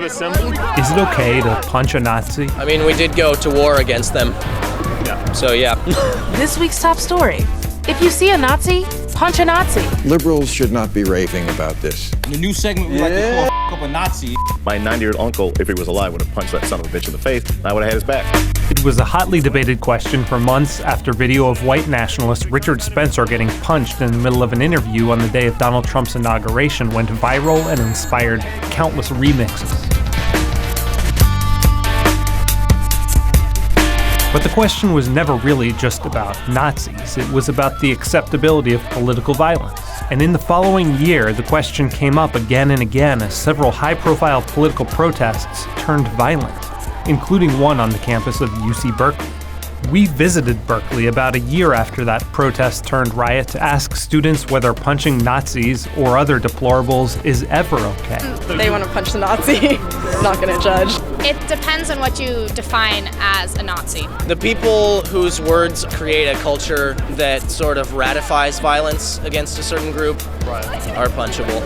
Is it okay to punch a Nazi? I mean, we did go to war against them. Yeah. So, yeah. This week's top story. If you see a Nazi, punch a Nazi. Liberals should not be raving about this. In the new segment, we like to call up a Nazi. My 90-year-old uncle, if he was alive, would have punched that son of a bitch in the face, and I would have had his back. It was a hotly debated question for months after video of white nationalist Richard Spencer getting punched in the middle of an interview on the day of Donald Trump's inauguration went viral and inspired countless remixes. But the question was never really just about Nazis. It was about the acceptability of political violence. And in the following year, the question came up again and again as several high-profile political protests turned violent, including one on the campus of UC Berkeley. We visited Berkeley about a year after that protest turned riot to ask students whether punching Nazis or other deplorables is ever okay. They want to punch the Nazi. I'm not going to judge. It depends on what you define as a Nazi. The people whose words create a culture that sort of ratifies violence against a certain group are punchable.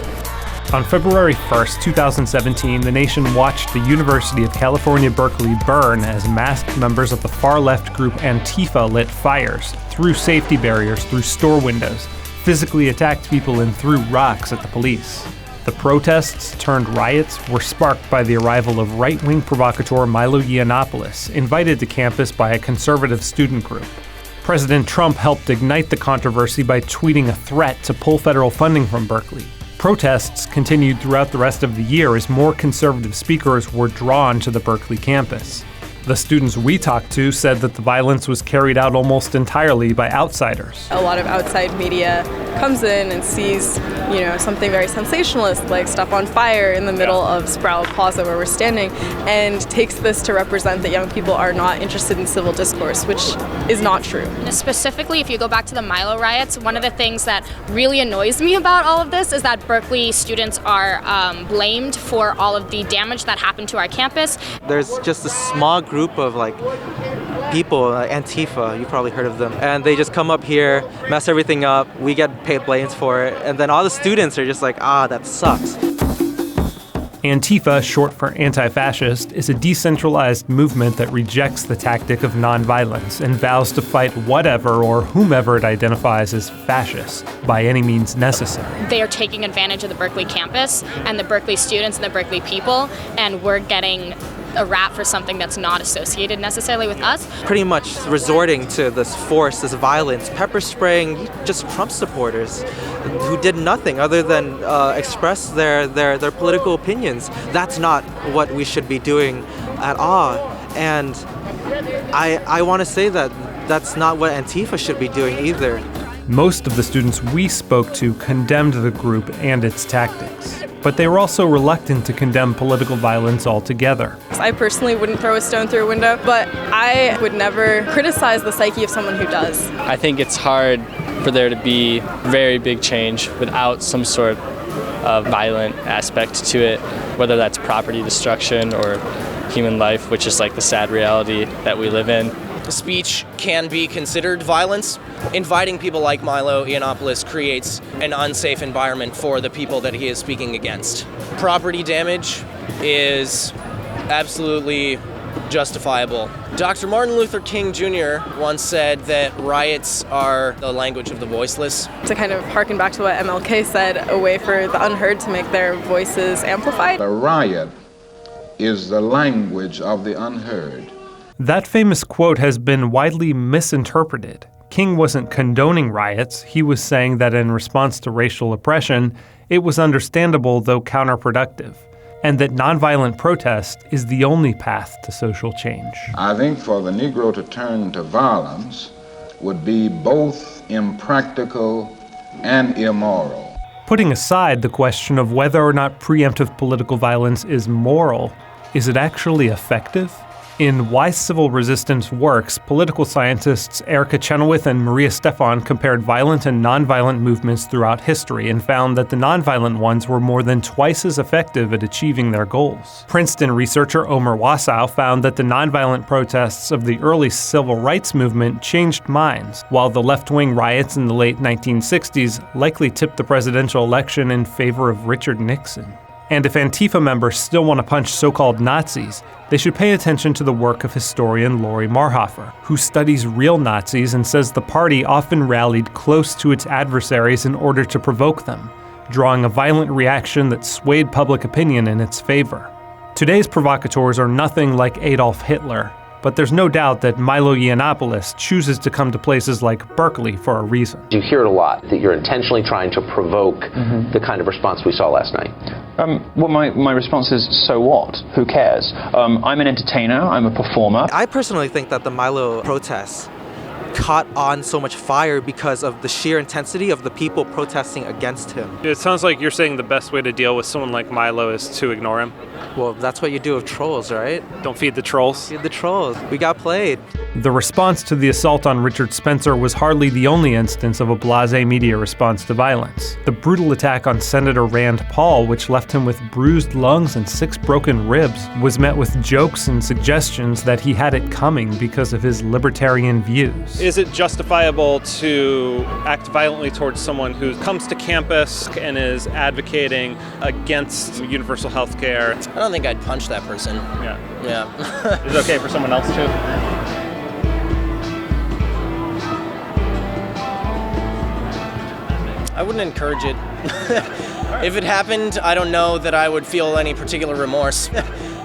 On February 1st, 2017, the nation watched the University of California, Berkeley burn as masked members of the far-left group Antifa lit fires, threw safety barriers through store windows, physically attacked people and threw rocks at the police. The protests turned riots were sparked by the arrival of right-wing provocateur Milo Yiannopoulos, invited to campus by a conservative student group. President Trump helped ignite the controversy by tweeting a threat to pull federal funding from Berkeley. Protests continued throughout the rest of the year as more conservative speakers were drawn to the Berkeley campus. The students we talked to said that the violence was carried out almost entirely by outsiders. A lot of outside media comes in and sees, something very sensationalist, like stuff on fire in the middle of Sproul Plaza where we're standing, and takes this to represent that young people are not interested in civil discourse, which is not true. Specifically, if you go back to the Milo riots, one of the things that really annoys me about all of this is that Berkeley students are blamed for all of the damage that happened to our campus. There's just a small group of people, Antifa, you've probably heard of them, and they just come up here, mess everything up, we get paid blames for it, and then all the students are just like, that sucks. Antifa, short for anti-fascist, is a decentralized movement that rejects the tactic of nonviolence and vows to fight whatever or whomever it identifies as fascist by any means necessary. They are taking advantage of the Berkeley campus and the Berkeley students and the Berkeley people, and we're getting a rap for something that's not associated necessarily with us. Pretty much resorting to this force, this violence, pepper spraying just Trump supporters who did nothing other than express their political opinions. That's not what we should be doing at all. And I want to say that that's not what Antifa should be doing either. Most of the students we spoke to condemned the group and its tactics, but they were also reluctant to condemn political violence altogether. I personally wouldn't throw a stone through a window, but I would never criticize the psyche of someone who does. I think it's hard for there to be very big change without some sort of violent aspect to it, whether that's property destruction or human life, which is like the sad reality that we live in. Speech can be considered violence. Inviting people like Milo Yiannopoulos creates an unsafe environment for the people that he is speaking against. Property damage is absolutely justifiable. Dr. Martin Luther King Jr. once said that riots are the language of the voiceless. To kind of harken back to what MLK said, a way for the unheard to make their voices amplified. A riot is the language of the unheard. That famous quote has been widely misinterpreted. King wasn't condoning riots. He was saying that in response to racial oppression, it was understandable though counterproductive, and that nonviolent protest is the only path to social change. I think for the Negro to turn to violence would be both impractical and immoral. Putting aside the question of whether or not preemptive political violence is moral, is it actually effective? In Why Civil Resistance Works, political scientists Erica Chenoweth and Maria Stephan compared violent and nonviolent movements throughout history and found that the nonviolent ones were more than twice as effective at achieving their goals. Princeton researcher Omer Wasow found that the nonviolent protests of the early civil rights movement changed minds, while the left-wing riots in the late 1960s likely tipped the presidential election in favor of Richard Nixon. And if Antifa members still want to punch so-called Nazis, they should pay attention to the work of historian Lori Marhofer, who studies real Nazis and says the party often rallied close to its adversaries in order to provoke them, drawing a violent reaction that swayed public opinion in its favor. Today's provocateurs are nothing like Adolf Hitler, but there's no doubt that Milo Yiannopoulos chooses to come to places like Berkeley for a reason. You hear it a lot, that you're intentionally trying to provoke the kind of response we saw last night. Well, my response is, so what? Who cares? I'm an entertainer, I'm a performer. I personally think that the Milo protests caught on so much fire because of the sheer intensity of the people protesting against him. It sounds like you're saying the best way to deal with someone like Milo is to ignore him. Well, that's what you do with trolls, right? Don't feed the trolls. Feed the trolls. We got played. The response to the assault on Richard Spencer was hardly the only instance of a blasé media response to violence. The brutal attack on Senator Rand Paul, which left him with bruised lungs and 6 broken ribs, was met with jokes and suggestions that he had it coming because of his libertarian views. Is it justifiable to act violently towards someone who comes to campus and is advocating against universal health care? I don't think I'd punch that person. Yeah. Is it okay for someone else to? I wouldn't encourage it. If it happened, I don't know that I would feel any particular remorse.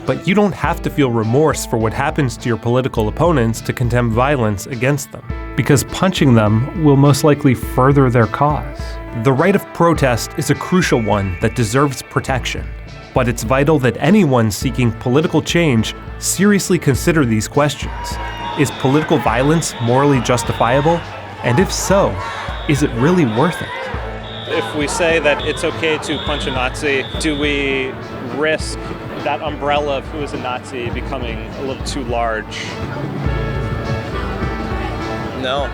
But you don't have to feel remorse for what happens to your political opponents to condemn violence against them, because punching them will most likely further their cause. The right of protest is a crucial one that deserves protection, but it's vital that anyone seeking political change seriously consider these questions. Is political violence morally justifiable? And if so, is it really worth it? If we say that it's okay to punch a Nazi, do we risk that umbrella of who is a Nazi becoming a little too large? No.